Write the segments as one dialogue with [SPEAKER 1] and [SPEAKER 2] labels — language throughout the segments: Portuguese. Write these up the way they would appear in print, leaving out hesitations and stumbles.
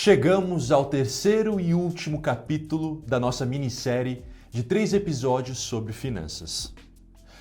[SPEAKER 1] Chegamos ao terceiro e último capítulo da nossa minissérie de 3 episódios sobre finanças.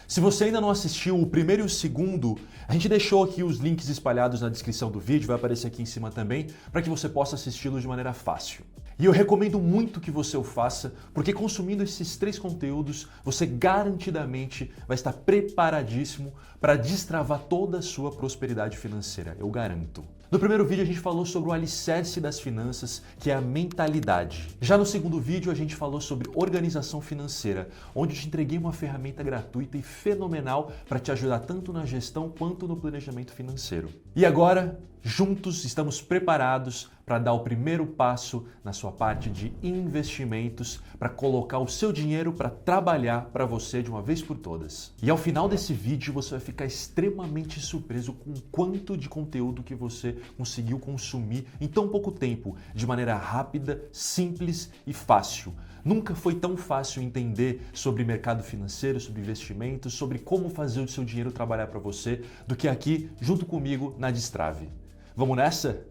[SPEAKER 1] Se você ainda não assistiu o primeiro e o segundo, a gente deixou aqui os links espalhados na descrição do vídeo, vai aparecer aqui em cima também, para que você possa assisti-los de maneira fácil. E eu recomendo muito que você o faça, porque consumindo esses 3 conteúdos, você garantidamente vai estar preparadíssimo para destravar toda a sua prosperidade financeira, eu garanto. No primeiro vídeo a gente falou sobre o alicerce das finanças, que é a mentalidade. Já no segundo vídeo a gente falou sobre organização financeira, onde eu te entreguei uma ferramenta gratuita e fenomenal para te ajudar tanto na gestão quanto no planejamento financeiro. E agora, juntos estamos preparados para dar o primeiro passo na sua parte de investimentos, para colocar o seu dinheiro para trabalhar para você de uma vez por todas. E ao final desse vídeo você vai ficar extremamente surpreso com o quanto de conteúdo que você conseguiu consumir em tão pouco tempo, de maneira rápida, simples e fácil. Nunca foi tão fácil entender sobre mercado financeiro, sobre investimentos, sobre como fazer o seu dinheiro trabalhar para você, do que aqui, junto comigo, na Destrave. Vamos nessa?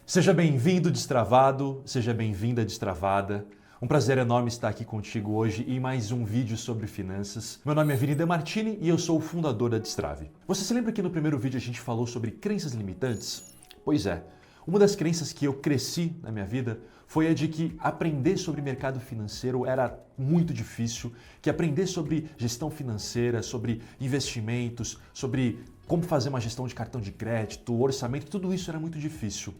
[SPEAKER 1] Seja bem-vindo, destravado, seja bem-vinda, destravada. Um prazer enorme estar aqui contigo hoje em mais um vídeo sobre finanças. Meu nome é Vini De Martini e eu sou o fundador da Destrave. Você se lembra que no primeiro vídeo a gente falou sobre crenças limitantes? Pois é, uma das crenças que eu cresci na minha vida foi a de que aprender sobre mercado financeiro era muito difícil, que aprender sobre gestão financeira, sobre investimentos, sobre como fazer uma gestão de cartão de crédito, orçamento, tudo isso era muito difícil.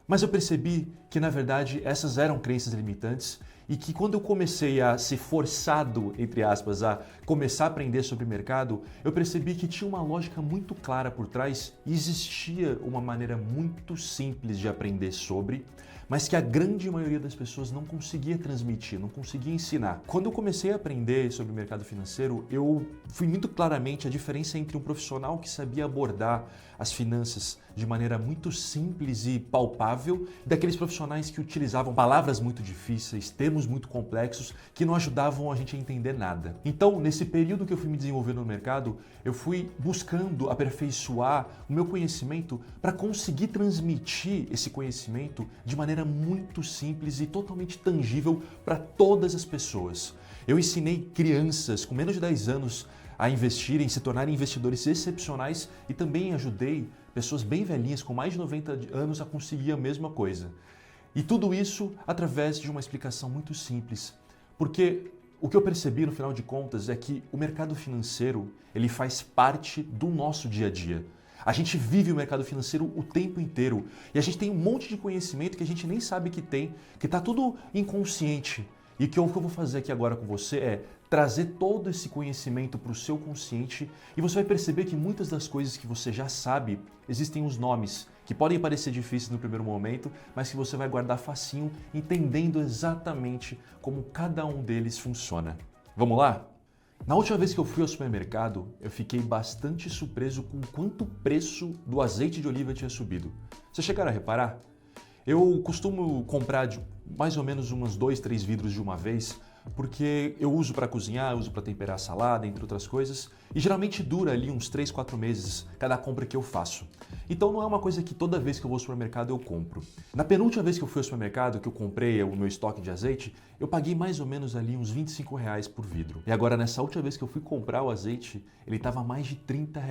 [SPEAKER 1] Mas eu percebi que, na verdade, essas eram crenças limitantes e que quando eu comecei a ser forçado, entre aspas, a começar a aprender sobre mercado, eu percebi que tinha uma lógica muito clara por trás e existia uma maneira muito simples de aprender sobre, mas que a grande maioria das pessoas não conseguia transmitir, não conseguia ensinar. Quando eu comecei a aprender sobre o mercado financeiro, eu fui muito claramente a diferença entre um profissional que sabia abordar as finanças de maneira muito simples e palpável, e daqueles profissionais que utilizavam palavras muito difíceis, termos muito complexos, que não ajudavam a gente a entender nada. Então, nesse período que eu fui me desenvolvendo no mercado, eu fui buscando aperfeiçoar o meu conhecimento para conseguir transmitir esse conhecimento de maneira muito simples e totalmente tangível para todas as pessoas. Eu ensinei crianças com menos de 10 anos a investirem, se tornarem investidores excepcionais e também ajudei pessoas bem velhinhas, com mais de 90 anos, a conseguir a mesma coisa. E tudo isso através de uma explicação muito simples, porque o que eu percebi no final de contas é que o mercado financeiro ele faz parte do nosso dia a dia. A gente vive o mercado financeiro o tempo inteiro e a gente tem um monte de conhecimento que a gente nem sabe que tem, que está tudo inconsciente. E o que eu vou fazer aqui agora com você é trazer todo esse conhecimento para o seu consciente e você vai perceber que muitas das coisas que você já sabe, existem os nomes que podem parecer difíceis no primeiro momento, mas que você vai guardar facinho, entendendo exatamente como cada um deles funciona. Vamos lá? Na última vez que eu fui ao supermercado, eu fiquei bastante surpreso com quanto o preço do azeite de oliva tinha subido. Vocês chegaram a reparar? Eu costumo comprar mais ou menos umas 2, 3 vidros de uma vez, porque eu uso para cozinhar, uso para temperar salada, entre outras coisas, e geralmente dura ali uns 3, 4 meses cada compra que eu faço. Então não é uma coisa que toda vez que eu vou ao supermercado eu compro. Na penúltima vez que eu fui ao supermercado, que eu comprei o meu estoque de azeite, eu paguei mais ou menos ali uns R$ 25 por vidro. E agora nessa última vez que eu fui comprar o azeite, ele estava mais de R$ 30.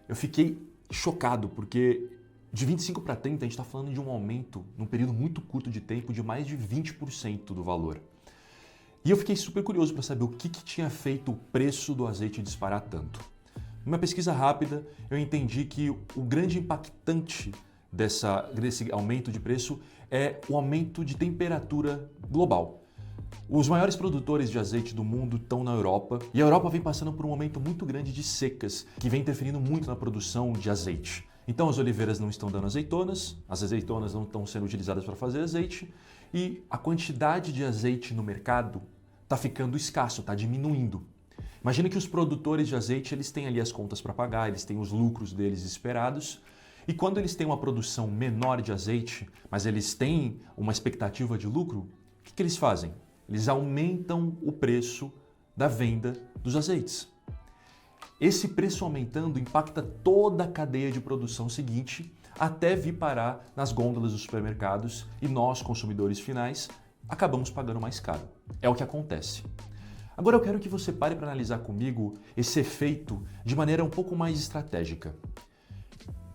[SPEAKER 1] Eu fiquei chocado, porque de 25 para 30 a gente está falando de um aumento num período muito curto de tempo de mais de 20% do valor. E eu fiquei super curioso para saber o que tinha feito o preço do azeite disparar tanto. Numa pesquisa rápida, eu entendi que o grande impactante desse aumento de preço é o aumento de temperatura global. Os maiores produtores de azeite do mundo estão na Europa e a Europa vem passando por um momento muito grande de secas que vem interferindo muito na produção de azeite. Então as oliveiras não estão dando azeitonas, as azeitonas não estão sendo utilizadas para fazer azeite e a quantidade de azeite no mercado está ficando escasso, está diminuindo. Imagina que os produtores de azeite eles têm ali as contas para pagar, eles têm os lucros deles esperados E quando eles têm uma produção menor de azeite, mas eles têm uma expectativa de lucro, o que eles fazem? Eles aumentam o preço da venda dos azeites. Esse preço aumentando impacta toda a cadeia de produção seguinte até vir parar nas gôndolas dos supermercados e nós, consumidores finais, acabamos pagando mais caro. É o que acontece. Agora eu quero que você pare para analisar comigo esse efeito de maneira um pouco mais estratégica.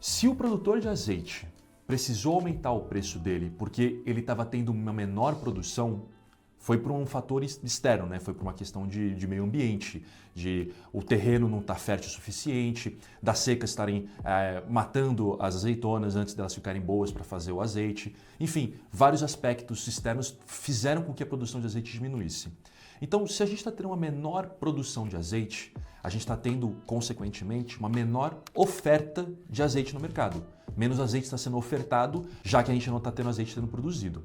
[SPEAKER 1] Se o produtor de azeite precisou aumentar o preço dele porque ele estava tendo uma menor produção, foi por um fator externo, né? Foi por uma questão de meio ambiente, de o terreno não estar fértil o suficiente, das secas estarem matando as azeitonas antes delas ficarem boas para fazer o azeite. Enfim, vários aspectos externos fizeram com que a produção de azeite diminuísse. Então, se a gente está tendo uma menor produção de azeite, a gente está tendo, consequentemente, uma menor oferta de azeite no mercado. Menos azeite está sendo ofertado, já que a gente não está tendo azeite sendo produzido.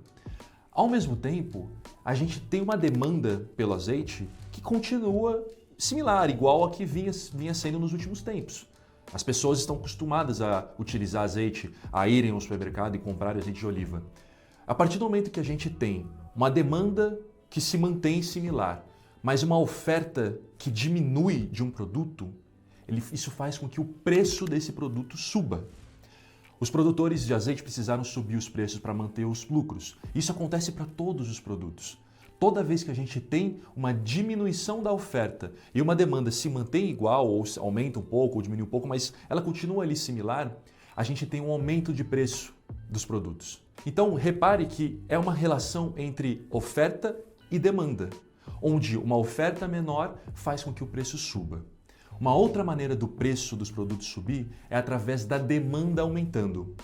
[SPEAKER 1] Ao mesmo tempo, a gente tem uma demanda pelo azeite que continua similar, igual a que vinha sendo nos últimos tempos. As pessoas estão acostumadas a utilizar azeite, a irem ao supermercado e comprar azeite de oliva. A partir do momento que a gente tem uma demanda que se mantém similar, mas uma oferta que diminui de um produto, isso faz com que o preço desse produto suba. Os produtores de azeite precisaram subir os preços para manter os lucros. Isso acontece para todos os produtos. Toda vez que a gente tem uma diminuição da oferta e uma demanda se mantém igual, ou aumenta um pouco, ou diminui um pouco, mas ela continua ali similar, a gente tem um aumento de preço dos produtos. Então, repare que é uma relação entre oferta e demanda, onde uma oferta menor faz com que o preço suba. Uma outra maneira do preço dos produtos subir é através da demanda aumentando.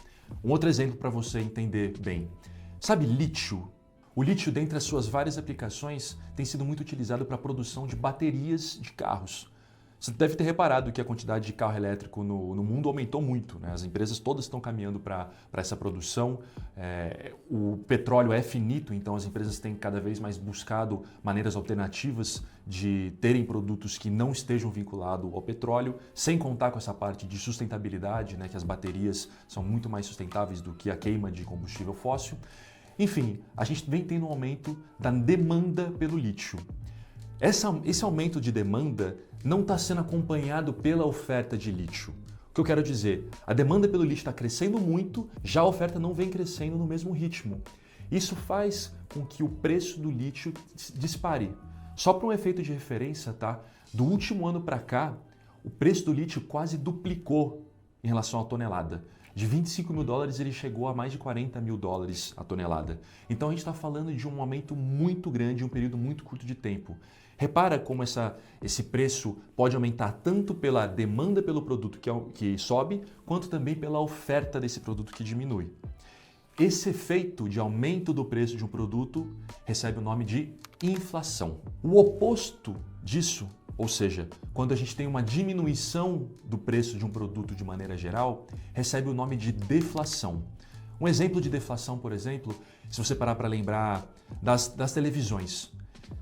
[SPEAKER 1] Um outro exemplo para você entender bem. Sabe lítio? O lítio, dentre as suas várias aplicações, tem sido muito utilizado para a produção de baterias de carros. Você deve ter reparado que a quantidade de carro elétrico no mundo aumentou muito, né? As empresas todas estão caminhando para essa produção. O petróleo é finito, então as empresas têm cada vez mais buscado maneiras alternativas de terem produtos que não estejam vinculados ao petróleo, sem contar com essa parte de sustentabilidade, né? Que as baterias são muito mais sustentáveis do que a queima de combustível fóssil. Enfim, a gente vem tendo um aumento da demanda pelo lítio. Esse aumento de demanda não está sendo acompanhado pela oferta de lítio. O que eu quero dizer? A demanda pelo lítio está crescendo muito, já a oferta não vem crescendo no mesmo ritmo. Isso faz com que o preço do lítio dispare. Só para um efeito de referência, tá? Do último ano para cá, o preço do lítio quase duplicou em relação à tonelada. De 25 mil dólares ele chegou a mais de 40 mil dólares a tonelada. Então a gente está falando de um aumento muito grande em um período muito curto de tempo. Repara como esse preço pode aumentar tanto pela demanda pelo produto que sobe, quanto também pela oferta desse produto que diminui. Esse efeito de aumento do preço de um produto recebe o nome de inflação. O oposto disso, ou seja, quando a gente tem uma diminuição do preço de um produto de maneira geral, recebe o nome de deflação. Um exemplo de deflação, por exemplo, se você parar para lembrar das televisões.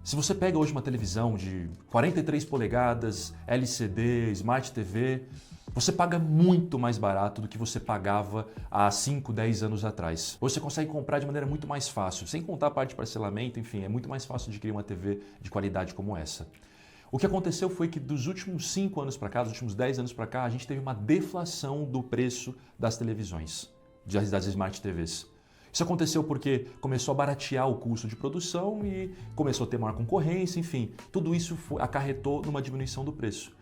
[SPEAKER 1] Se você pega hoje uma televisão de 43 polegadas, LCD, Smart TV, você paga muito mais barato do que você pagava há 5, 10 anos atrás. Hoje você consegue comprar de maneira muito mais fácil, sem contar a parte de parcelamento, enfim, é muito mais fácil adquirir uma TV de qualidade como essa. O que aconteceu foi que dos últimos 5 anos para cá, dos últimos 10 anos para cá, a gente teve uma deflação do preço das televisões, das Smart TVs. Isso aconteceu porque começou a baratear o custo de produção e começou a ter maior concorrência, enfim, tudo isso acarretou numa diminuição do preço.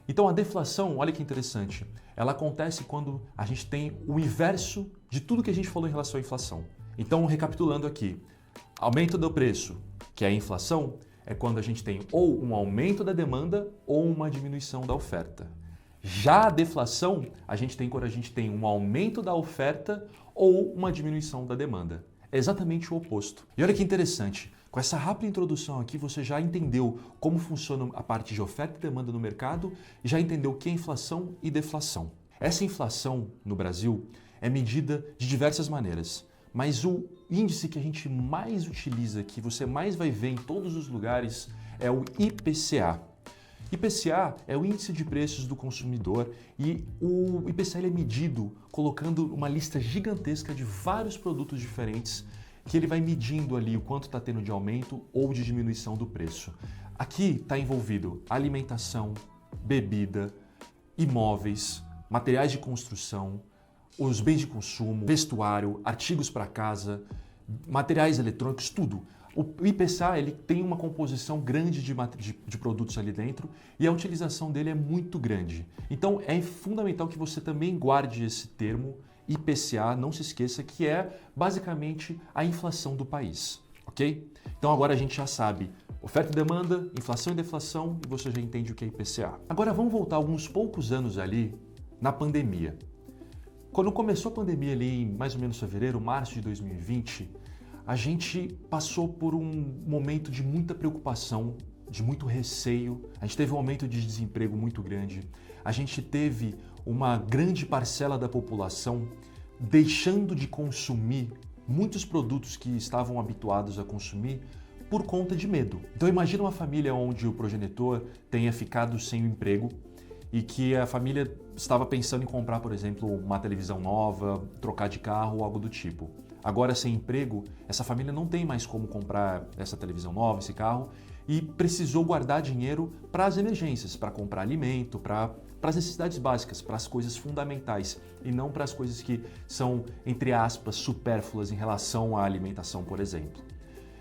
[SPEAKER 1] Então a deflação, olha que interessante, ela acontece quando a gente tem o inverso de tudo que a gente falou em relação à inflação. Então, recapitulando aqui, aumento do preço, que é a inflação, é quando a gente tem ou um aumento da demanda ou uma diminuição da oferta. Já a deflação, a gente tem quando a gente tem um aumento da oferta ou uma diminuição da demanda. É exatamente o oposto. E olha que interessante, com essa rápida introdução aqui você já entendeu como funciona a parte de oferta e demanda no mercado e já entendeu o que é inflação e deflação. Essa inflação no Brasil é medida de diversas maneiras, mas o índice que a gente mais utiliza, que você mais vai ver em todos os lugares, é o IPCA. IPCA é o índice de preços do consumidor e o IPCA ele é medido colocando uma lista gigantesca de vários produtos diferentes que ele vai medindo ali o quanto está tendo de aumento ou de diminuição do preço. Aqui está envolvido alimentação, bebida, imóveis, materiais de construção, os bens de consumo, vestuário, artigos para casa, materiais eletrônicos, tudo. O IPCA ele tem uma composição grande de produtos ali dentro e a utilização dele é muito grande. Então é fundamental que você também guarde esse termo IPCA, não se esqueça que é basicamente a inflação do país, ok? Então agora a gente já sabe oferta e demanda, inflação e deflação e você já entende o que é IPCA. Agora vamos voltar alguns poucos anos ali na pandemia. Quando começou a pandemia ali em mais ou menos fevereiro, março de 2020, a gente passou por um momento de muita preocupação, de muito receio, a gente teve um aumento de desemprego muito grande, a gente teve uma grande parcela da população deixando de consumir muitos produtos que estavam habituados a consumir por conta de medo. Então imagina uma família onde o progenitor tenha ficado sem o emprego e que a família estava pensando em comprar, por exemplo, uma televisão nova, trocar de carro ou algo do tipo. Agora, sem emprego, essa família não tem mais como comprar essa televisão nova, esse carro, e precisou guardar dinheiro para as emergências, para comprar alimento, para as necessidades básicas, para as coisas fundamentais, e não para as coisas que são, entre aspas, supérfluas em relação à alimentação, por exemplo.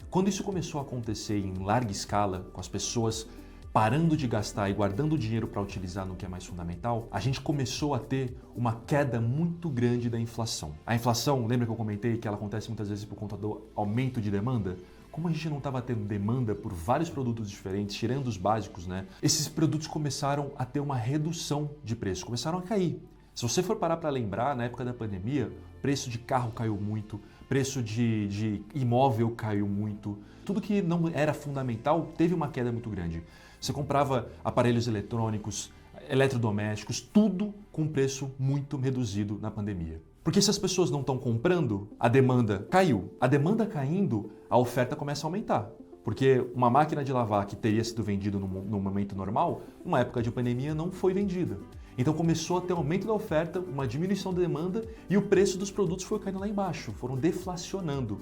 [SPEAKER 1] Quando isso começou a acontecer em larga escala, com as pessoas parando de gastar e guardando dinheiro para utilizar no que é mais fundamental, a gente começou a ter uma queda muito grande da inflação. A inflação, lembra que eu comentei que ela acontece muitas vezes por conta do aumento de demanda? Como a gente não estava tendo demanda por vários produtos diferentes, tirando os básicos, né? Esses produtos começaram a ter uma redução de preço, começaram a cair. Se você for parar para lembrar, na época da pandemia, preço de carro caiu muito, preço de imóvel caiu muito. Tudo que não era fundamental teve uma queda muito grande. Você comprava aparelhos eletrônicos, eletrodomésticos, tudo com preço muito reduzido na pandemia. Porque se as pessoas não estão comprando, a demanda caiu. A demanda caindo, a oferta começa a aumentar. Porque uma máquina de lavar que teria sido vendida no momento normal, numa época de pandemia não foi vendida. Então começou a ter um aumento da oferta, uma diminuição da demanda e o preço dos produtos foi caindo lá embaixo, foram deflacionando.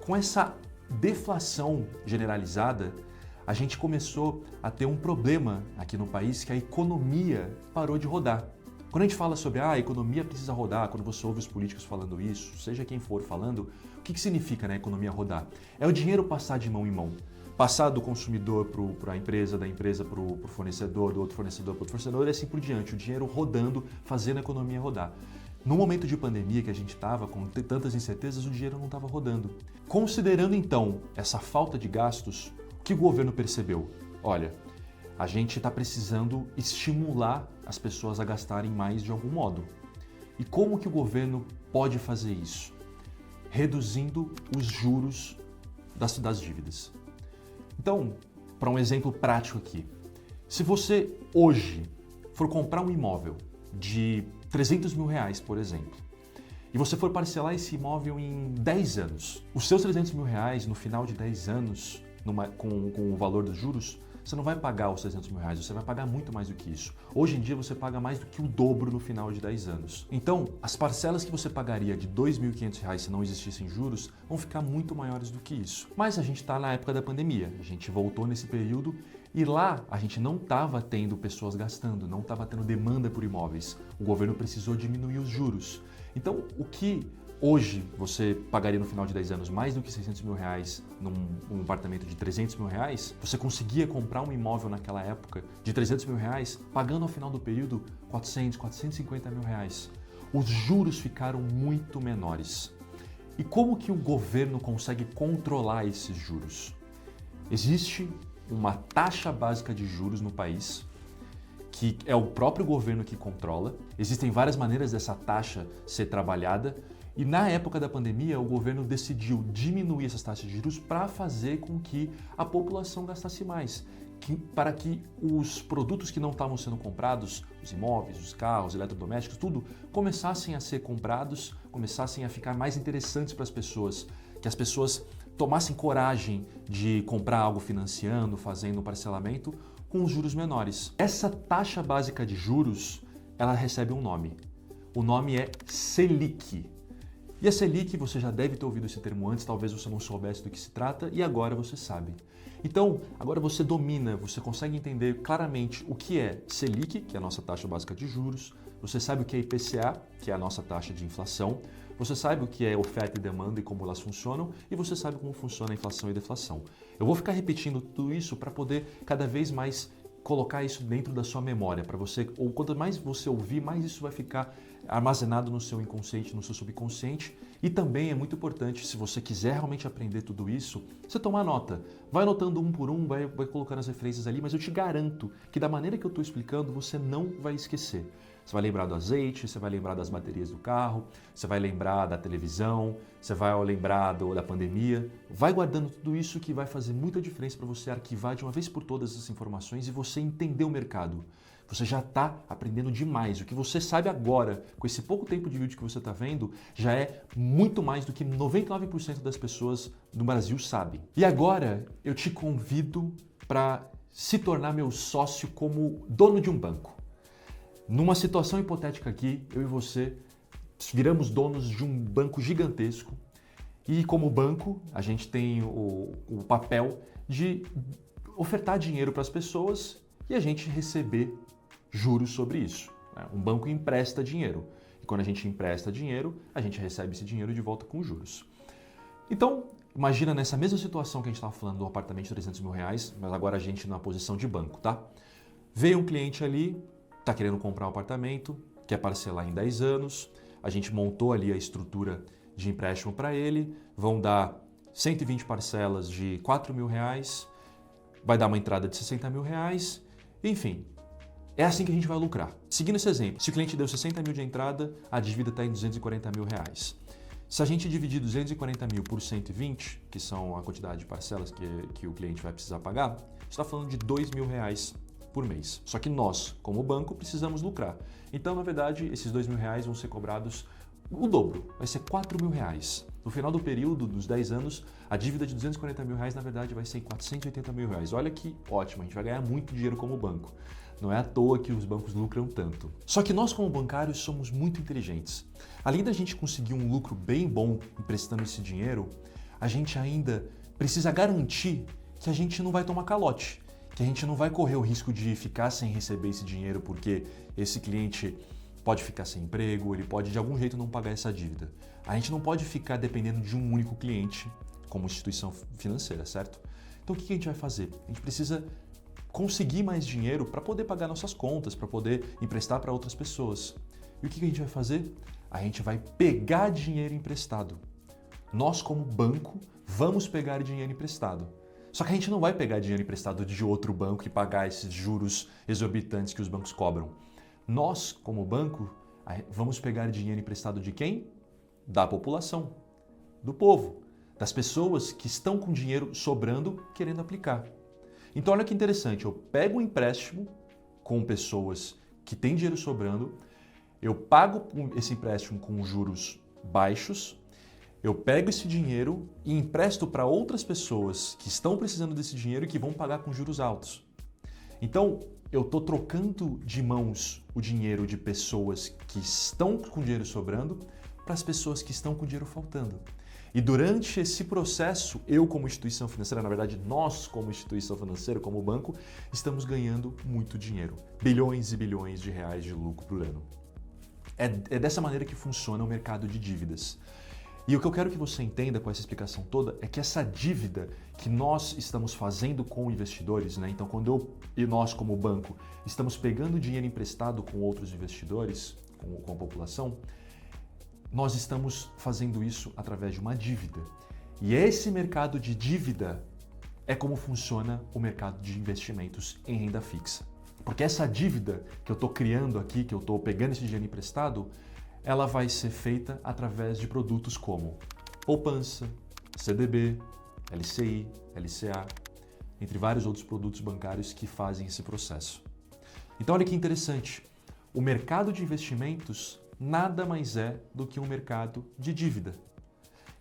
[SPEAKER 1] Com essa deflação generalizada, a gente começou a ter um problema aqui no país que a economia parou de rodar. Quando a gente fala sobre a economia precisa rodar, quando você ouve os políticos falando isso, seja quem for falando, o que significa, né, a economia rodar? É o dinheiro passar de mão em mão. Passar do consumidor para a empresa, da empresa para o fornecedor, do outro fornecedor para o outro fornecedor e assim por diante. O dinheiro rodando, fazendo a economia rodar. No momento de pandemia que a gente estava, com tantas incertezas, o dinheiro não estava rodando. Considerando então essa falta de gastos, o que o governo percebeu? Olha, a gente está precisando estimular as pessoas a gastarem mais de algum modo. E como que o governo pode fazer isso? Reduzindo os juros das dívidas. Então, para um exemplo prático aqui, se você hoje for comprar um imóvel de 300 mil reais, por exemplo, e você for parcelar esse imóvel em 10 anos, os seus 300 mil reais no final de 10 anos, com o valor dos juros, você não vai pagar os 300 mil reais, você vai pagar muito mais do que isso. Hoje em dia você paga mais do que o dobro no final de 10 anos. Então, as parcelas que você pagaria de R$ 2.500 se não existissem juros vão ficar muito maiores do que isso. Mas a gente está na época da pandemia, a gente voltou nesse período e lá a gente não estava tendo pessoas gastando, não estava tendo demanda por imóveis. O governo precisou diminuir os juros. Então, o que hoje você pagaria no final de 10 anos mais do que 600 mil reais num apartamento de 300 mil reais, você conseguia comprar um imóvel naquela época de 300 mil reais, pagando ao final do período 400, 450 mil reais. Os juros ficaram muito menores. E como que o governo consegue controlar esses juros? Existe uma taxa básica de juros no país, que é o próprio governo que controla. Existem várias maneiras dessa taxa ser trabalhada. E na época da pandemia, o governo decidiu diminuir essas taxas de juros para fazer com que a população gastasse mais, para que os produtos que não estavam sendo comprados, os imóveis, os carros, eletrodomésticos, tudo, começassem a ser comprados, começassem a ficar mais interessantes para as pessoas, que as pessoas tomassem coragem de comprar algo financiando, fazendo um parcelamento, com os juros menores. Essa taxa básica de juros, ela recebe um nome. O nome é Selic. E a Selic, você já deve ter ouvido esse termo antes, talvez você não soubesse do que se trata, e agora você sabe. Então, agora você domina, você consegue entender claramente o que é Selic, que é a nossa taxa básica de juros, você sabe o que é IPCA, que é a nossa taxa de inflação, você sabe o que é oferta e demanda e como elas funcionam, e você sabe como funciona a inflação e deflação. Eu vou ficar repetindo tudo isso para poder cada vez mais colocar isso dentro da sua memória, para você, ou quanto mais você ouvir, mais isso vai ficar armazenado no seu inconsciente, no seu subconsciente. E também é muito importante, se você quiser realmente aprender tudo isso, você tomar nota. Vai anotando um por um, vai colocando as referências ali, mas eu te garanto que da maneira que eu estou explicando, você não vai esquecer. Você vai lembrar do azeite, você vai lembrar das baterias do carro, você vai lembrar da televisão, você vai lembrar da pandemia. Vai guardando tudo isso que vai fazer muita diferença para você arquivar de uma vez por todas essas informações e você entender o mercado. Você já está aprendendo demais. O que você sabe agora, com esse pouco tempo de vídeo que você está vendo, já é muito mais do que 99% das pessoas do Brasil sabem. E agora eu te convido para se tornar meu sócio como dono de um banco. Numa situação hipotética aqui, eu e você viramos donos de um banco gigantesco e como banco a gente tem o papel de ofertar dinheiro para as pessoas e a gente receber juros sobre isso. Um banco empresta dinheiro e quando a gente empresta dinheiro, a gente recebe esse dinheiro de volta com juros. Então, imagina nessa mesma situação que a gente estava falando do apartamento de 300 mil reais, mas agora a gente na posição de banco, tá? Veio um cliente ali, está querendo comprar um apartamento, quer parcelar em 10 anos, a gente montou ali a estrutura de empréstimo para ele, vão dar 120 parcelas de 4 mil reais, vai dar uma entrada de 60 mil reais, enfim, é assim que a gente vai lucrar. Seguindo esse exemplo, se o cliente deu 60 mil de entrada, a dívida está em 240 mil reais. Se a gente dividir 240 mil por 120, que são a quantidade de parcelas que o cliente vai precisar pagar, a gente está falando de 2 mil reais por mês. Só que nós, como banco, precisamos lucrar. Então, na verdade, esses 2 mil reais vão ser cobrados o dobro, vai ser 4 mil reais. No final do período, dos 10 anos, a dívida de 240 mil reais, na verdade, vai ser em 480 mil reais. Olha que ótimo, a gente vai ganhar muito dinheiro como banco. Não é à toa que os bancos lucram tanto. Só que nós, como bancários, somos muito inteligentes. Além da gente conseguir um lucro bem bom emprestando esse dinheiro, a gente ainda precisa garantir que a gente não vai tomar calote, que a gente não vai correr o risco de ficar sem receber esse dinheiro porque esse cliente pode ficar sem emprego, ele pode de algum jeito não pagar essa dívida. A gente não pode ficar dependendo de um único cliente como instituição financeira, certo? Então o que a gente vai fazer? A gente precisa conseguir mais dinheiro para poder pagar nossas contas, para poder emprestar para outras pessoas. E o que a gente vai fazer? A gente vai pegar dinheiro emprestado. Nós, como banco, vamos pegar dinheiro emprestado. Só que a gente não vai pegar dinheiro emprestado de outro banco e pagar esses juros exorbitantes que os bancos cobram. Nós, como banco, vamos pegar dinheiro emprestado de quem? Da população, do povo, das pessoas que estão com dinheiro sobrando querendo aplicar. Então olha que interessante, eu pego um empréstimo com pessoas que têm dinheiro sobrando, eu pago esse empréstimo com juros baixos, eu pego esse dinheiro e empresto para outras pessoas que estão precisando desse dinheiro e que vão pagar com juros altos. Então, eu estou trocando de mãos o dinheiro de pessoas que estão com dinheiro sobrando para as pessoas que estão com dinheiro faltando. E durante esse processo, eu como instituição financeira, na verdade nós como instituição financeira, como banco, estamos ganhando muito dinheiro. Bilhões e bilhões de reais de lucro por ano. É dessa maneira que funciona o mercado de dívidas. E o que eu quero que você entenda com essa explicação toda é que essa dívida que nós estamos fazendo com investidores, né? Então quando eu e nós como banco estamos pegando dinheiro emprestado com outros investidores, com a população, nós estamos fazendo isso através de uma dívida. E esse mercado de dívida é como funciona o mercado de investimentos em renda fixa. Porque essa dívida que eu estou criando aqui, que eu estou pegando esse dinheiro emprestado, ela vai ser feita através de produtos como poupança, CDB, LCI, LCA, entre vários outros produtos bancários que fazem esse processo. Então olha que interessante, o mercado de investimentos nada mais é do que um mercado de dívida.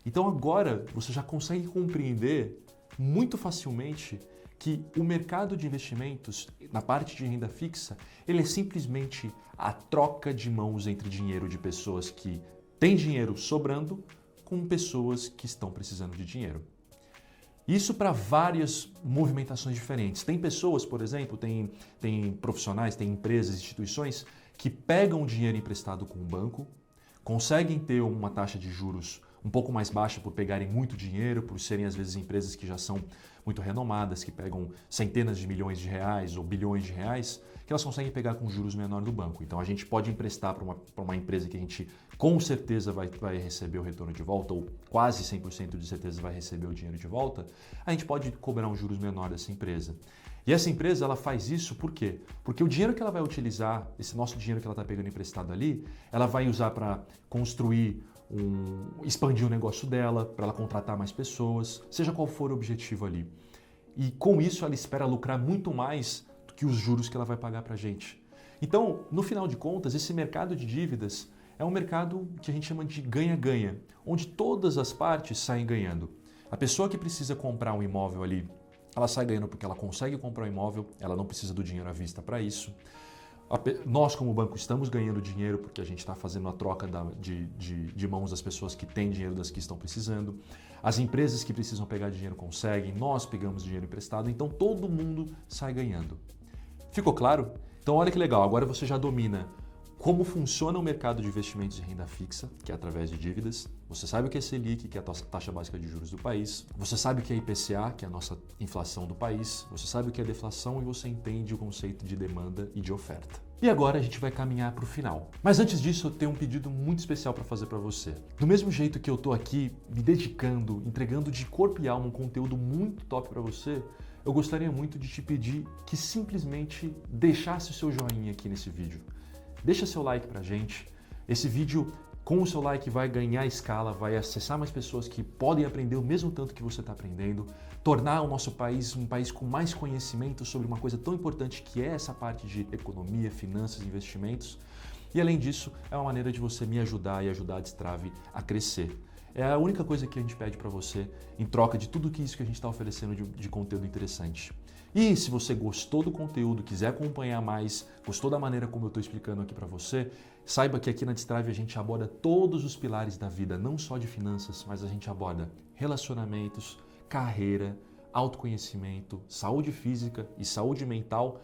[SPEAKER 1] Então agora você já consegue compreender muito facilmente que o mercado de investimentos, na parte de renda fixa, ele é simplesmente a troca de mãos entre dinheiro de pessoas que têm dinheiro sobrando com pessoas que estão precisando de dinheiro. Isso para várias movimentações diferentes. Tem pessoas, por exemplo, tem profissionais, tem empresas, instituições que pegam o dinheiro emprestado com o banco, conseguem ter uma taxa de juros um pouco mais baixa por pegarem muito dinheiro, por serem às vezes empresas que já são muito renomadas, que pegam centenas de milhões de reais ou bilhões de reais, que elas conseguem pegar com juros menores do banco. Então a gente pode emprestar para uma empresa que a gente com certeza vai receber o retorno de volta, ou quase 100% de certeza vai receber o dinheiro de volta, a gente pode cobrar um juros menor dessa empresa. E essa empresa, ela faz isso por quê? Porque o dinheiro que ela vai utilizar, esse nosso dinheiro que ela está pegando emprestado ali, ela vai usar para construir expandir o negócio dela, para ela contratar mais pessoas, seja qual for o objetivo ali. E com isso ela espera lucrar muito mais do que os juros que ela vai pagar para a gente. Então, no final de contas, esse mercado de dívidas é um mercado que a gente chama de ganha-ganha, onde todas as partes saem ganhando. A pessoa que precisa comprar um imóvel ali, ela sai ganhando porque ela consegue comprar um imóvel, ela não precisa do dinheiro à vista para isso. Nós, como banco, estamos ganhando dinheiro porque a gente está fazendo a troca de mãos das pessoas que têm dinheiro das que estão precisando. As empresas que precisam pegar dinheiro conseguem, nós pegamos dinheiro emprestado, então todo mundo sai ganhando. Ficou claro? Então olha que legal, agora você já domina como funciona o mercado de investimentos de renda fixa, que é através de dívidas. Você sabe o que é Selic, que é a taxa básica de juros do país. Você sabe o que é IPCA, que é a nossa inflação do país. Você sabe o que é deflação e você entende o conceito de demanda e de oferta. E agora a gente vai caminhar para o final. Mas antes disso, eu tenho um pedido muito especial para fazer para você. Do mesmo jeito que eu estou aqui me dedicando, entregando de corpo e alma um conteúdo muito top para você, eu gostaria muito de te pedir que simplesmente deixasse o seu joinha aqui nesse vídeo. Deixa seu like pra gente. Esse vídeo, com o seu like, vai ganhar escala, vai acessar mais pessoas que podem aprender o mesmo tanto que você está aprendendo, tornar o nosso país um país com mais conhecimento sobre uma coisa tão importante que é essa parte de economia, finanças, investimentos. E além disso, é uma maneira de você me ajudar e ajudar a Destrave a crescer. É a única coisa que a gente pede para você em troca de tudo isso que a gente está oferecendo de conteúdo interessante. E se você gostou do conteúdo, quiser acompanhar mais, gostou da maneira como eu estou explicando aqui para você, saiba que aqui na Destrave a gente aborda todos os pilares da vida, não só de finanças, mas a gente aborda relacionamentos, carreira, autoconhecimento, saúde física e saúde mental,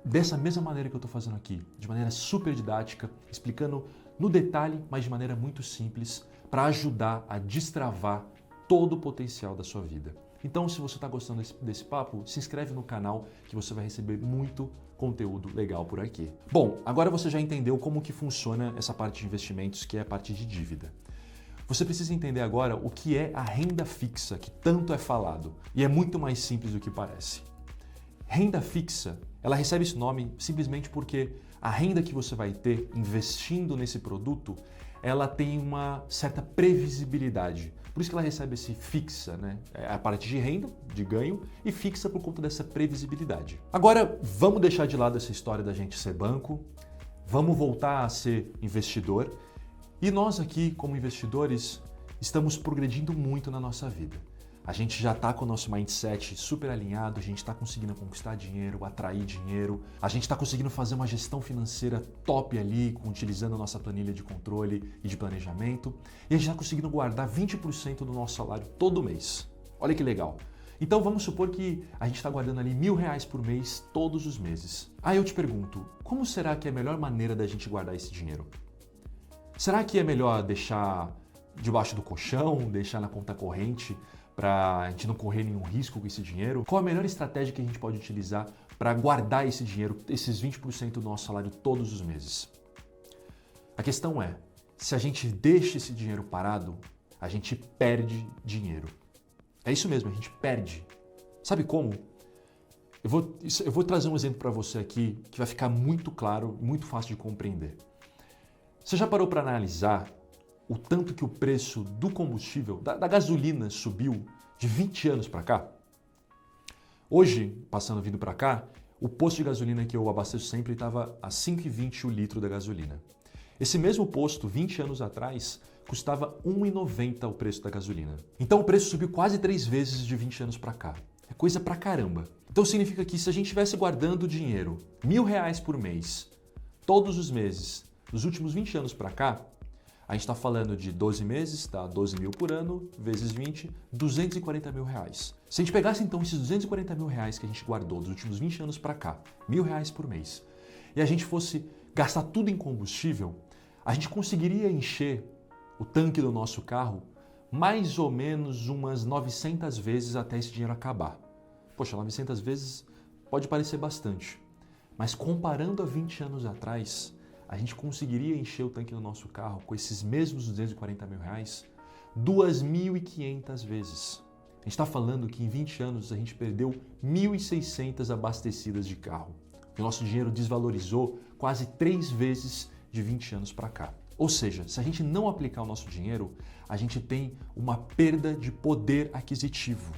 [SPEAKER 1] dessa mesma maneira que eu estou fazendo aqui, de maneira super didática, explicando no detalhe, mas de maneira muito simples, para ajudar a destravar todo o potencial da sua vida. Então, se você está gostando desse papo, se inscreve no canal que você vai receber muito conteúdo legal por aqui. Bom, agora você já entendeu como que funciona essa parte de investimentos, que é a parte de dívida. Você precisa entender agora o que é a renda fixa, que tanto é falado, e é muito mais simples do que parece. Renda fixa, ela recebe esse nome simplesmente porque a renda que você vai ter investindo nesse produto, ela tem uma certa previsibilidade. Por isso que ela recebe esse fixa, né? É a parte de renda, de ganho, e fixa por conta dessa previsibilidade. Agora, vamos deixar de lado essa história da gente ser banco, vamos voltar a ser investidor. E nós aqui, como investidores, estamos progredindo muito na nossa vida. A gente já está com o nosso mindset super alinhado, a gente está conseguindo conquistar dinheiro, atrair dinheiro, a gente está conseguindo fazer uma gestão financeira top ali, utilizando a nossa planilha de controle e de planejamento, e a gente está conseguindo guardar 20% do nosso salário todo mês. Olha que legal! Então vamos supor que a gente está guardando ali R$1.000 por mês todos os meses. Aí eu te pergunto, como será que é a melhor maneira da gente guardar esse dinheiro? Será que é melhor deixar debaixo do colchão, deixar na conta corrente, para a gente não correr nenhum risco com esse dinheiro? Qual a melhor estratégia que a gente pode utilizar para guardar esse dinheiro, esses 20% do nosso salário todos os meses? A questão é, se a gente deixa esse dinheiro parado, a gente perde dinheiro. É isso mesmo, a gente perde. Sabe como? Eu vou trazer um exemplo para você aqui que vai ficar muito claro, muito fácil de compreender. Você já parou para analisar o tanto que o preço do combustível, da gasolina, subiu de 20 anos para cá? Hoje, vindo para cá, o posto de gasolina que eu abasteço sempre estava a R$ 5,20 o litro da gasolina. Esse mesmo posto, 20 anos atrás, custava R$ 1,90 o preço da gasolina. Então o preço subiu quase 3 vezes de 20 anos para cá. É coisa pra caramba. Então significa que se a gente estivesse guardando dinheiro, R$1.000 por mês, todos os meses, nos últimos 20 anos pra cá, a gente está falando de 12 meses, tá? 12 mil por ano, vezes 20, R$240 mil. Se a gente pegasse então esses R$240 mil que a gente guardou dos últimos 20 anos para cá, R$1.000 por mês, e a gente fosse gastar tudo em combustível, a gente conseguiria encher o tanque do nosso carro mais ou menos umas 900 vezes até esse dinheiro acabar. Poxa, 900 vezes pode parecer bastante, mas comparando a 20 anos atrás, a gente conseguiria encher o tanque do nosso carro com esses mesmos R$240 mil 2.500 vezes. A gente está falando que em 20 anos a gente perdeu 1.600 abastecidas de carro. O nosso dinheiro desvalorizou quase 3 vezes de 20 anos para cá. Ou seja, se a gente não aplicar o nosso dinheiro, a gente tem uma perda de poder aquisitivo.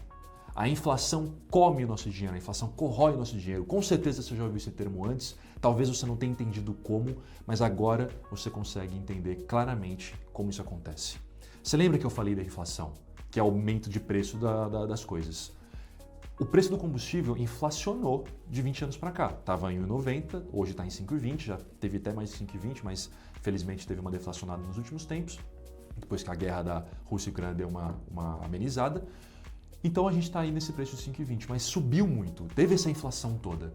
[SPEAKER 1] A inflação come o nosso dinheiro, a inflação corrói o nosso dinheiro. Com certeza você já ouviu esse termo antes, talvez você não tenha entendido como, mas agora você consegue entender claramente como isso acontece. Você lembra que eu falei da inflação, que é o aumento de preço das coisas? O preço do combustível inflacionou de 20 anos para cá. Estava em 1,90, hoje está em 5,20, já teve até mais de 5,20, mas felizmente teve uma deflacionada nos últimos tempos, depois que a guerra da Rússia e Ucrânia deu uma amenizada. Então a gente está aí nesse preço de 5,20, mas subiu muito, teve essa inflação toda.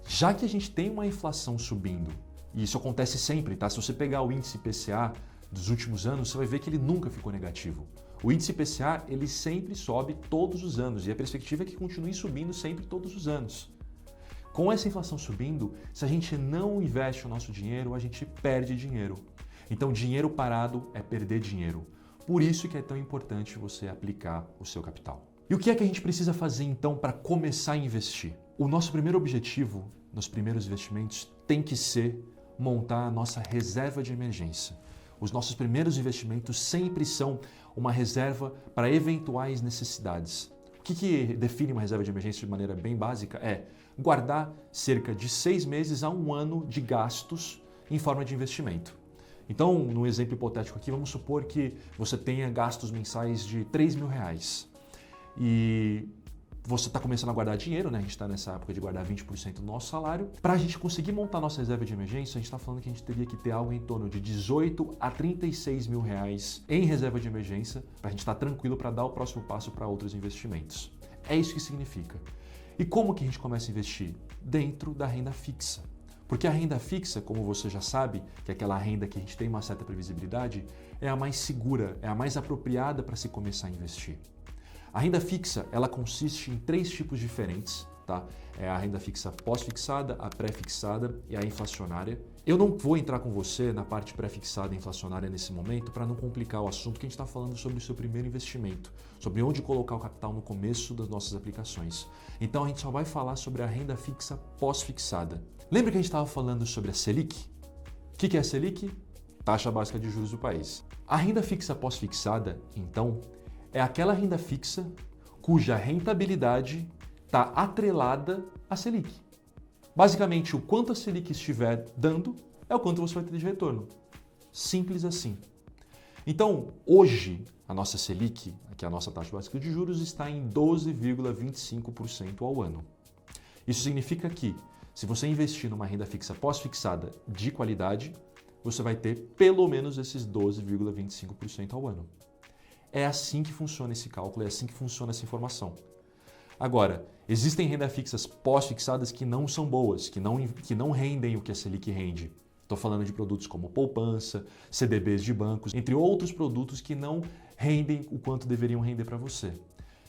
[SPEAKER 1] Já que a gente tem uma inflação subindo, e isso acontece sempre, tá? Se você pegar o índice IPCA dos últimos anos, você vai ver que ele nunca ficou negativo. O índice IPCA, ele sempre sobe todos os anos, e a perspectiva é que continue subindo sempre todos os anos. Com essa inflação subindo, se a gente não investe o nosso dinheiro, a gente perde dinheiro. Então dinheiro parado é perder dinheiro. Por isso que é tão importante você aplicar o seu capital. E o que é que a gente precisa fazer então para começar a investir? O nosso primeiro objetivo nos primeiros investimentos tem que ser montar a nossa reserva de emergência. Os nossos primeiros investimentos sempre são uma reserva para eventuais necessidades. O que define uma reserva de emergência de maneira bem básica? É guardar cerca de 6 meses a 1 ano de gastos em forma de investimento. Então, no exemplo hipotético aqui, vamos supor que você tenha gastos mensais de R$3.000 e você está começando a guardar dinheiro, né? A gente está nessa época de guardar 20% do nosso salário. Para a gente conseguir montar nossa reserva de emergência, a gente está falando que a gente teria que ter algo em torno de R$18 a R$36.000 em reserva de emergência para a gente estar tranquilo para dar o próximo passo para outros investimentos. É isso que significa. E como que a gente começa a investir? Dentro da renda fixa. Porque a renda fixa, como você já sabe, que é aquela renda que a gente tem uma certa previsibilidade, é a mais segura, é a mais apropriada para se começar a investir. A renda fixa, ela consiste em 3 tipos diferentes, tá? É a renda fixa pós-fixada, a pré-fixada e a inflacionária. Eu não vou entrar com você na parte pré-fixada e inflacionária nesse momento para não complicar o assunto, que a gente está falando sobre o seu primeiro investimento, sobre onde colocar o capital no começo das nossas aplicações. Então a gente só vai falar sobre a renda fixa pós-fixada. Lembra que a gente estava falando sobre a Selic? O que é a Selic? Taxa básica de juros do país. A renda fixa pós-fixada, então, é aquela renda fixa cuja rentabilidade está atrelada à Selic. Basicamente, o quanto a Selic estiver dando é o quanto você vai ter de retorno. Simples assim. Então, hoje, a nossa Selic, que é a nossa taxa básica de juros, está em 12,25% ao ano. Isso significa que, se você investir numa renda fixa pós-fixada de qualidade, você vai ter pelo menos esses 12,25% ao ano. É assim que funciona esse cálculo, é assim que funciona essa informação. Agora, existem rendas fixas pós-fixadas que não são boas, que não rendem o que a Selic rende. Estou falando de produtos como poupança, CDBs de bancos, entre outros produtos que não rendem o quanto deveriam render para você.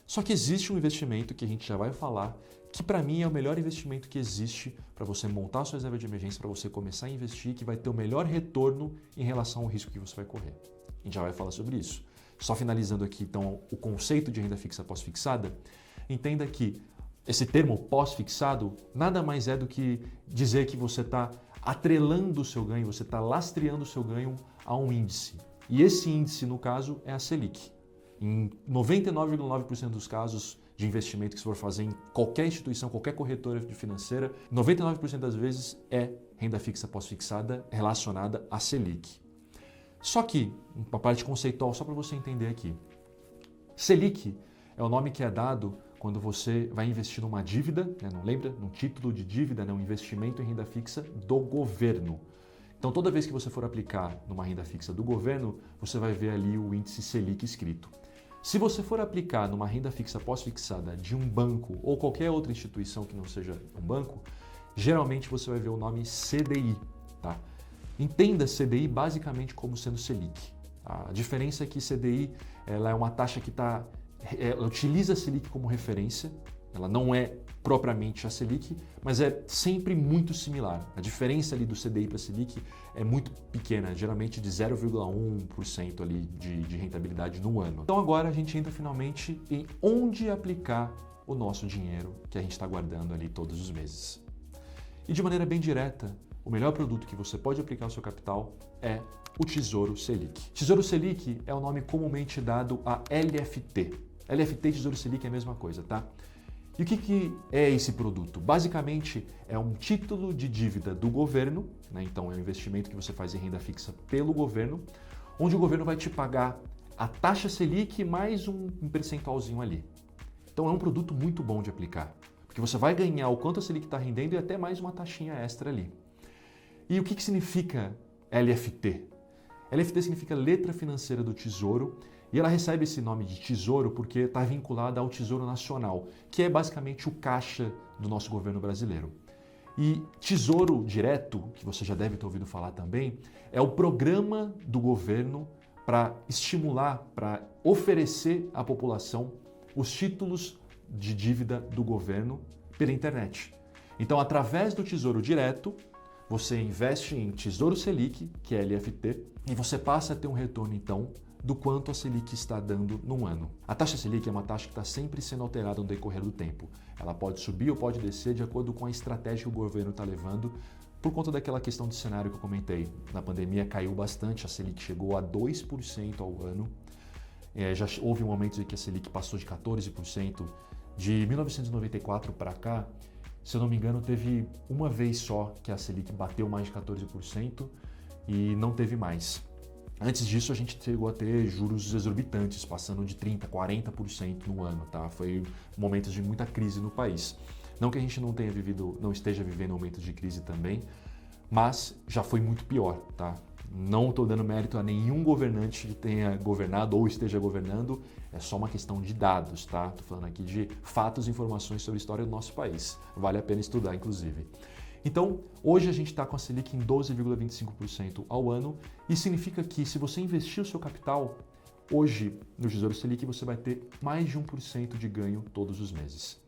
[SPEAKER 1] Só que existe um investimento que a gente já vai falar, que para mim é o melhor investimento que existe para você montar a sua reserva de emergência, para você começar a investir, que vai ter o melhor retorno em relação ao risco que você vai correr. A gente já vai falar sobre isso. Só finalizando aqui, então, o conceito de renda fixa pós-fixada, entenda que esse termo pós-fixado nada mais é do que dizer que você está atrelando o seu ganho, você está lastreando o seu ganho a um índice. E esse índice, no caso, é a Selic. Em 99,9% dos casos de investimento que você for fazer em qualquer instituição, qualquer corretora financeira, 99% das vezes é renda fixa pós-fixada relacionada à Selic. Só que, uma parte conceitual, só para você entender aqui. Selic é o nome que é dado quando você vai investir numa dívida, né, não lembra? Num título de dívida, né, um investimento em renda fixa do governo. Então, toda vez que você for aplicar numa renda fixa do governo, você vai ver ali o índice Selic escrito. Se você for aplicar numa renda fixa pós-fixada de um banco ou qualquer outra instituição que não seja um banco, geralmente você vai ver o nome CDI. Tá? Entenda CDI basicamente como sendo Selic. A diferença é que CDI ela é uma taxa que ela utiliza a Selic como referência, ela não é propriamente a Selic, mas é sempre muito similar. A diferença ali do CDI para a Selic é muito pequena, geralmente de 0,1% ali de rentabilidade no ano. Então agora a gente entra finalmente em onde aplicar o nosso dinheiro que a gente está guardando ali todos os meses. E de maneira bem direta, o melhor produto que você pode aplicar ao seu capital é o Tesouro Selic. Tesouro Selic é o nome comumente dado a LFT. LFT e Tesouro Selic é a mesma coisa, tá? E o que é esse produto? Basicamente, é um título de dívida do governo, né? Então é um investimento que você faz em renda fixa pelo governo, onde o governo vai te pagar a taxa Selic mais um percentualzinho ali. Então é um produto muito bom de aplicar, porque você vai ganhar o quanto a Selic está rendendo e até mais uma taxinha extra ali. E o que significa LFT? LFT significa Letra Financeira do Tesouro, e ela recebe esse nome de Tesouro porque está vinculada ao Tesouro Nacional, que é basicamente o caixa do nosso governo brasileiro. E Tesouro Direto, que você já deve ter ouvido falar também, é o programa do governo para estimular, para oferecer à população os títulos de dívida do governo pela internet. Então, através do Tesouro Direto, você investe em Tesouro Selic, que é LFT, e você passa a ter um retorno, então, do quanto a Selic está dando num ano. A taxa Selic é uma taxa que está sempre sendo alterada no decorrer do tempo. Ela pode subir ou pode descer de acordo com a estratégia que o governo está levando, por conta daquela questão de cenário que eu comentei. Na pandemia caiu bastante, a Selic chegou a 2% ao ano. Já houve um momento em que a Selic passou de 14%. De 1994 para cá, se eu não me engano, teve uma vez só que a Selic bateu mais de 14% e não teve mais. Antes disso, a gente chegou a ter juros exorbitantes, passando de 30%, 40% no ano, tá? Foi momentos de muita crise no país. Não que a gente não esteja vivendo momentos de crise também, mas já foi muito pior, tá? Não estou dando mérito a nenhum governante que tenha governado ou esteja governando, é só uma questão de dados, tá? Estou falando aqui de fatos e informações sobre a história do nosso país. Vale a pena estudar, inclusive. Então, hoje a gente está com a Selic em 12,25% ao ano e significa que se você investir o seu capital, hoje no Tesouro Selic você vai ter mais de 1% de ganho todos os meses.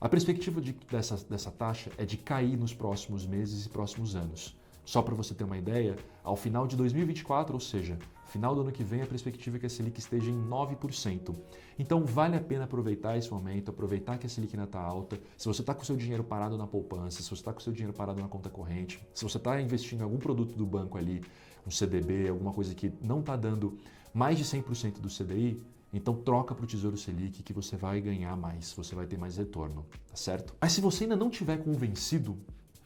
[SPEAKER 1] A perspectiva dessa taxa é de cair nos próximos meses e próximos anos. Só para você ter uma ideia, ao final de 2024, ou seja, final do ano que vem, a perspectiva é que a Selic esteja em 9%. Então vale a pena aproveitar esse momento, aproveitar que a Selic ainda está alta. Se você está com o seu dinheiro parado na poupança, se você está com o seu dinheiro parado na conta corrente, se você está investindo em algum produto do banco ali, um CDB, alguma coisa que não está dando mais de 100% do CDI, então troca para o Tesouro Selic que você vai ganhar mais, você vai ter mais retorno, tá certo? Mas se você ainda não tiver convencido,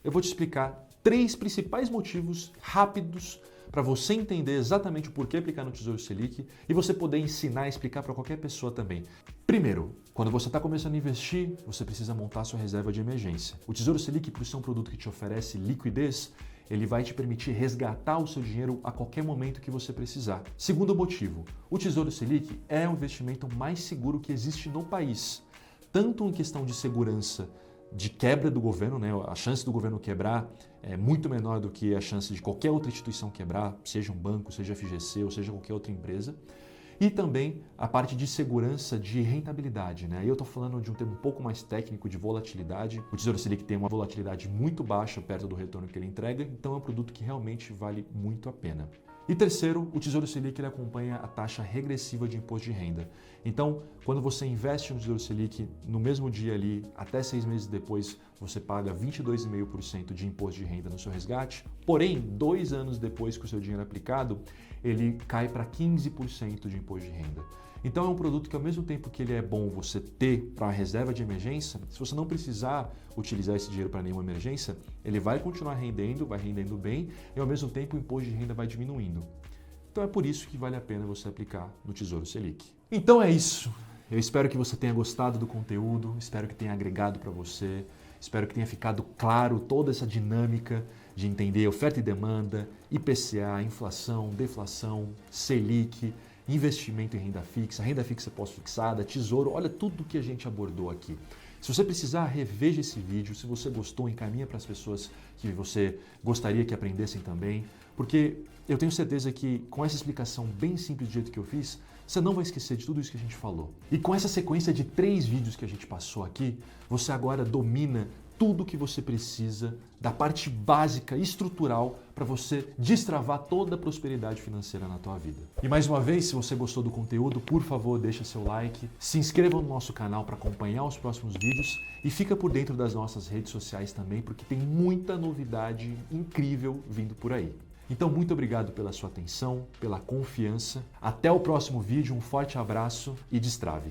[SPEAKER 1] eu vou te explicar 3 principais motivos rápidos para você entender exatamente o porquê aplicar no Tesouro Selic e você poder ensinar e explicar para qualquer pessoa também. Primeiro, quando você está começando a investir, você precisa montar sua reserva de emergência. O Tesouro Selic, por ser um produto que te oferece liquidez, ele vai te permitir resgatar o seu dinheiro a qualquer momento que você precisar. Segundo motivo, o Tesouro Selic é o investimento mais seguro que existe no país, tanto em questão de segurança de quebra do governo, né? A chance do governo quebrar é muito menor do que a chance de qualquer outra instituição quebrar, seja um banco, seja FGC ou seja qualquer outra empresa. E também a parte de segurança de rentabilidade, né? Aí eu estou falando de um termo um pouco mais técnico de volatilidade. O Tesouro Selic tem uma volatilidade muito baixa perto do retorno que ele entrega, então é um produto que realmente vale muito a pena. E terceiro, o Tesouro Selic ele acompanha a taxa regressiva de imposto de renda. Então, quando você investe no Tesouro Selic, no mesmo dia ali, até 6 meses depois, você paga 22,5% de imposto de renda no seu resgate. Porém, 2 anos depois que o seu dinheiro é aplicado, ele cai para 15% de imposto de renda. Então é um produto que ao mesmo tempo que ele é bom você ter para a reserva de emergência, se você não precisar utilizar esse dinheiro para nenhuma emergência, ele vai continuar rendendo, vai rendendo bem e ao mesmo tempo o imposto de renda vai diminuindo. Então é por isso que vale a pena você aplicar no Tesouro Selic. Então é isso. Eu espero que você tenha gostado do conteúdo, espero que tenha agregado para você, espero que tenha ficado claro toda essa dinâmica de entender oferta e demanda, IPCA, inflação, deflação, Selic, investimento em renda fixa pós-fixada, tesouro, olha tudo que a gente abordou aqui. Se você precisar, reveja esse vídeo. Se você gostou, encaminha para as pessoas que você gostaria que aprendessem também, porque eu tenho certeza que com essa explicação bem simples do jeito que eu fiz, você não vai esquecer de tudo isso que a gente falou. E com essa sequência de 3 vídeos que a gente passou aqui, você agora domina tudo que você precisa da parte básica, estrutural, para você destravar toda a prosperidade financeira na tua vida. E mais uma vez, se você gostou do conteúdo, por favor, deixa seu like, se inscreva no nosso canal para acompanhar os próximos vídeos e fica por dentro das nossas redes sociais também, porque tem muita novidade incrível vindo por aí. Então, muito obrigado pela sua atenção, pela confiança. Até o próximo vídeo, um forte abraço e destrave!